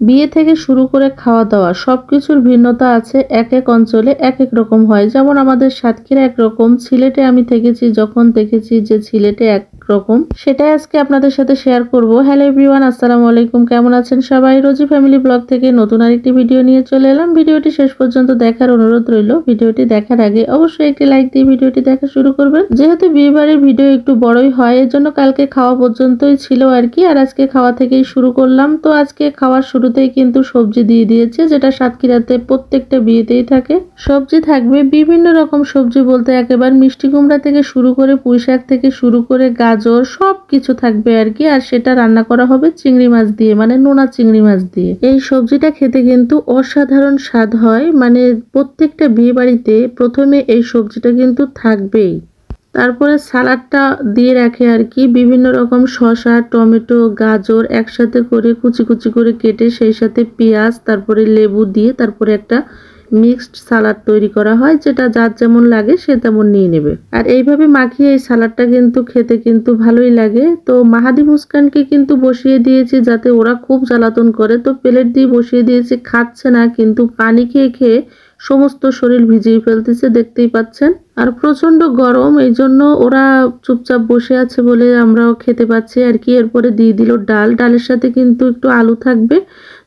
বিয়ে থেকে শুরু করে খাওয়া দাওয়া সবকিছুর ভিন্নতা আছে, এক এক অঞ্চলে এক এক রকম হয়। যেমন আমাদের সাতক্ষীরা একরকম, সিলেটে আমি থেকেছি যখন দেখেছি যে সিলেটে একরকম, সেটাই আজকে আপনাদের সাথে শেয়ার করব। হ্যালো এভরিওয়ান, আসসালামু আলাইকুম, কেমন আছেন সবাই? রোজি ফ্যামিলি ব্লগ থেকে নতুন আরেকটি ভিডিও নিয়ে চলে এলাম। ভিডিওটি শেষ পর্যন্ত দেখার অনুরোধ রইল। ভিডিওটি দেখার আগে অবশ্যই একটি লাইক দিয়ে ভিডিওটি দেখা শুরু করবেন। যেহেতু বিয়েবাড়ির ভিডিও একটু বড়ই হয়, এর জন্য কালকে খাওয়া পর্যন্তই ছিল আর কি, আর আজকে খাওয়া থেকেই শুরু করলাম। তো আজকে খাওয়ার শুরুতেই কিন্তু সবজি দিয়ে দিয়েছে, যেটা সাতক্ষীরাতে প্রত্যেকটা বিয়েতেই থাকে। সবজি থাকবে বিভিন্ন রকম সবজি, বলতে একেবারে মিষ্টি কুমড়া থেকে শুরু করে পুঁই শাক থেকে শুরু করে গাজর সব কিছু থাকবে আর কি। আর সেটা রান্না করা হবে চিংড়ি মাছ দিয়ে, মানে নোনা চিংড়ি মাছ দিয়ে। এই সবজিটা খেতে কিন্তু অসাধারণ স্বাদ হয়, মানে প্রত্যেকটা বিয়ে বাড়িতে প্রথমে এই সবজিটা কিন্তু থাকবেই। তারপরে সালাডটা দিয়ে রাখে আর কি, বিভিন্ন রকম শসা, টমেটো, গাজর একসাথে করে কুচি কুচি করে কেটে, সেই সাথে পেঁয়াজ, তারপরে লেবু দিয়ে তারপরে একটা মিক্সড সালাড তৈরি করা হয়, যেটা যার যেমন লাগে সে তেমন নিয়ে নেবে। আর এইভাবে মাখিয়ে এই সালাডটা কিন্তু খেতে কিন্তু ভালোই লাগে। তো মাহাদি মুস্কানকে কিন্তু বসিয়ে দিয়েছি, যাতে ওরা খুব জ্বালাতন করে, তো প্লেট দিয়ে বসিয়ে দিয়েছি, খাচ্ছে না কিন্তু পানি খেয়ে খেয়ে সমস্ত শরীর ভিজিয়ে ফেলতেছে, দেখতেই পাচ্ছেন। আর প্রচন্ড গরম, এই জন্য ওরা চুপচাপ বসে আছে বলে আমরাও খেতে পাচ্ছি আর কি। এরপরে দিয়ে দিল ডাল, ডালের সাথে কিন্তু একটু আলু থাকবে,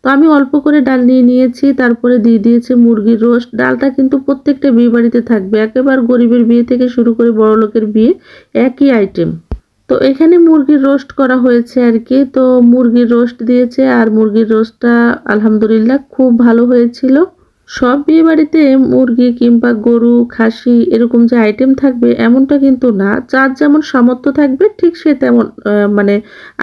তো আমি অল্প করে ডাল নিয়ে নিয়েছি। তারপরে দিয়ে দিয়েছে মুরগির রোস্ট। ডালটা কিন্তু প্রত্যেকটা বিয়ে বাড়িতে থাকবে, একেবারে গরিবের বিয়ে থেকে শুরু করে বড় লোকের বিয়ে একই আইটেম। তো এখানে মুরগির রোস্ট করা হয়েছে আর কি, তো মুরগির রোস্ট দিয়েছে, আর মুরগির রোস্টটা আলহামদুলিল্লাহ খুব ভালো হয়েছিল। সব বিয়ে বাড়িতে মুরগি কিংবা গরু, খাসি এরকম যে আইটেম থাকবে এমনটা কিন্তু না, যার যেমন সামর্থ্য থাকবে ঠিক সে তেমন মানে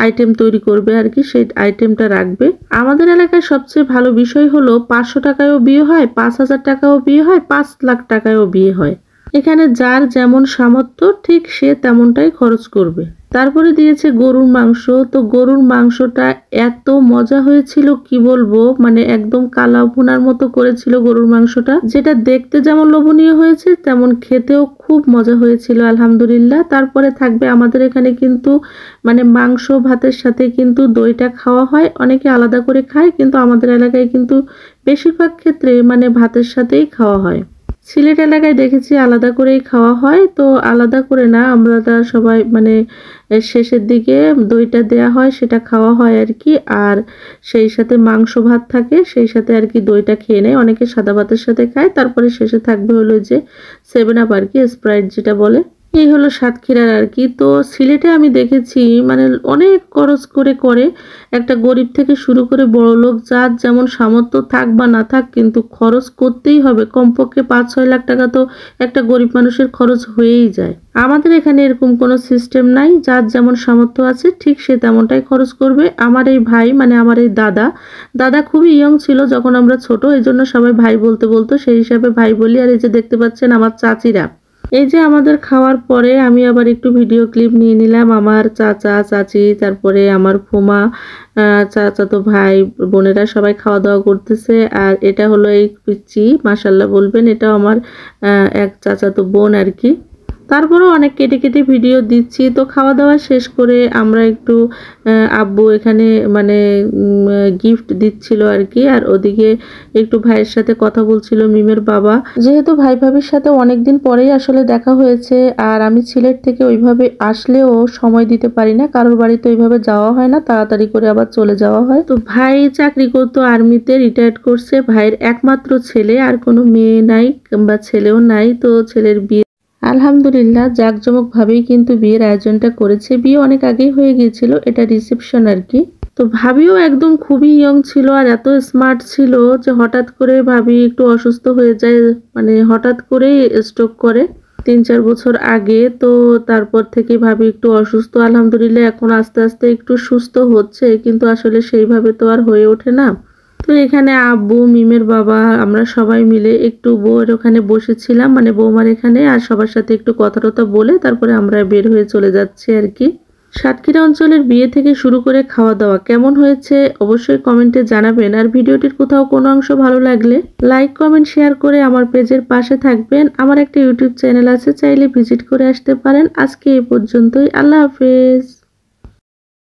আইটেম তৈরি করবে আর কি, সেই আইটেমটা রাখবে। আমাদের এলাকায় সবচেয়ে ভালো বিষয় হলো 500 টাকায়ও বিয়ে হয়, 5000 টাকাও বিয়ে হয়, 5 লাখ টাকায়ও বিয়ে হয়। এখানে যার যেমন সামর্থ্য ঠিক সে তেমনটাই খরচ করবে। তারপরে দিয়েছে গরুর মাংস, তো গরুর মাংসটা এত মজা হয়েছিল কি বলবো, মানে একদম কালা ভুনার মতো করেছিল গরুর মাংসটা, যেটা দেখতে যেমন লোভনীয় হয়েছে তেমন খেতেও খুব মজা হয়েছিল আলহামদুলিল্লাহ। তারপরে থাকবে আমাদের এখানে কিন্তু মানে মাংস ভাতের সাথে কিন্তু দইটা খাওয়া হয়, অনেকে আলাদা করে খায়, কিন্তু আমাদের এলাকায় কিন্তু বেশিরভাগ ক্ষেত্রে মানে ভাতের সাথেই খাওয়া হয়। সিলেট এলাকায় দেখেছি আলাদা করেই খাওয়া হয়, তো আলাদা করে না, আমরা সবাই মানে শেষের দিকে দইটা দেয়া হয়, সেটা খাওয়া হয় আর কি। আর সেই সাথে মাংস ভাত থাকে, সেই সাথে আর কি দইটা খেয়ে নেয়, অনেকে সাদা ভাতের সাথে খায়। তারপরে শেষে থাকবে হলো যে 7 আপ আর কি, স্প্রাইট যেটা বলে। এই হলো সাতক্ষীরার আর কি। তো সিলেটে আমি দেখেছি মানে অনেক খরচ করে করে, একটা গরিব থেকে শুরু করে বড় লোক, যার যেমন সামর্থ্য থাক বা না থাক, কিন্তু খরচ করতেই হবে। কমপক্ষে 5-6 লাখ টাকা তো একটা গরিব মানুষের খরচ হয়েই যায়। আমাদের এখানে এরকম কোনো সিস্টেম নাই, যার যেমন সামর্থ্য আছে ঠিক সে তেমনটাই খরচ করবে। আমার এই ভাই মানে আমার এই দাদা খুবই ইয়ং ছিল যখন আমরা ছোট, এই জন্য সবাই ভাই বলতে বলতো, সেই হিসাবে ভাই বলি। আর এই যে দেখতে পাচ্ছেন আমার চাচিরা, এই যে আমাদের খাওয়ার পরে আমি আবার একটু ভিডিও ক্লিপ নিয়ে নিলাম। আমার চাচা চাচি, তারপরে আমার ফুমা, চাচাতো ভাই বোনেরা সবাই খাওয়া দাওয়া করতেছে। আর এটা হলো এই পিচ্চি, মাশাল্লাহ বলবেন, এটাও আমার এক চাচাতো বোন আর কি। তারপরেও অনেক কেটে কেটে ভিডিও দিচ্ছি। তো খাওয়া দাওয়া শেষ করে আমরা একটু আব্বু এখানে মানে গিফট দিচ্ছিল আর কি, আর ওদিকে একটু ভাইয়ের সাথে কথা বলছিল মিমের বাবা। যেহেতু ভাই ভাবির সাথে অনেকদিন পরেই আসলে দেখা হয়েছে, আর আমি সিলেট থেকে ওইভাবে আসলেও সময় দিতে পারি না, কারোর বাড়িতে ওইভাবে যাওয়া হয় না, তাড়াতাড়ি করে আবার চলে যাওয়া হয়। তো ভাই চাকরি করতো, আর্মিতে রিটায়ার্ড করছে, ভাইয়ের একমাত্র ছেলে, আর কোনো মেয়ে নাই কিংবা ছেলেও নাই। তো ছেলের বিয়ে আলহামদুলিল্লাহ জাঁকজমক ভাবেই কিন্তু বিয়ের আয়োজনটা করেছে। বিয়ে অনেক আগেই হয়ে গিয়েছিল, এটা রিসেপশন আর কি। তো ভাবিও একদম খুবই ইয়ং ছিল, আর এত স্মার্ট ছিল যে হঠাৎ করে ভাবি একটু অসুস্থ হয়ে যায়, মানে হঠাৎ করেই স্ট্রোক করে 3-4 বছর আগে। তো তারপর থেকে ভাবি একটু অসুস্থ, আলহামদুলিল্লাহ এখন আস্তে আস্তে একটু সুস্থ হচ্ছে, কিন্তু আসলে সেইভাবে তো আর হয়ে ওঠে না। তো এখানে আব্বু, মিমের বাবা, আমরা সবাই মিলে একটু বউয়ের ওখানে বসেছিলাম, মানে বৌমার এখানে, আর সবার সাথে একটু কথা টথা বলে তারপরে আমরা বের হয়ে চলে যাচ্ছি আর কি। সাতক্ষীরা অঞ্চলের বিয়ে থেকে শুরু করে খাওয়া দাওয়া কেমন হয়েছে অবশ্যই কমেন্টে জানাবেন। আর ভিডিওটির কোথাও কোনো অংশ ভালো লাগলে লাইক, কমেন্ট, শেয়ার করে আমার পেজের পাশে থাকবেন। আমার একটা ইউটিউব চ্যানেল আছে, চাইলে ভিজিট করে আসতে পারেন। আজকে এই পর্যন্তই, আল্লাহ হাফেজ।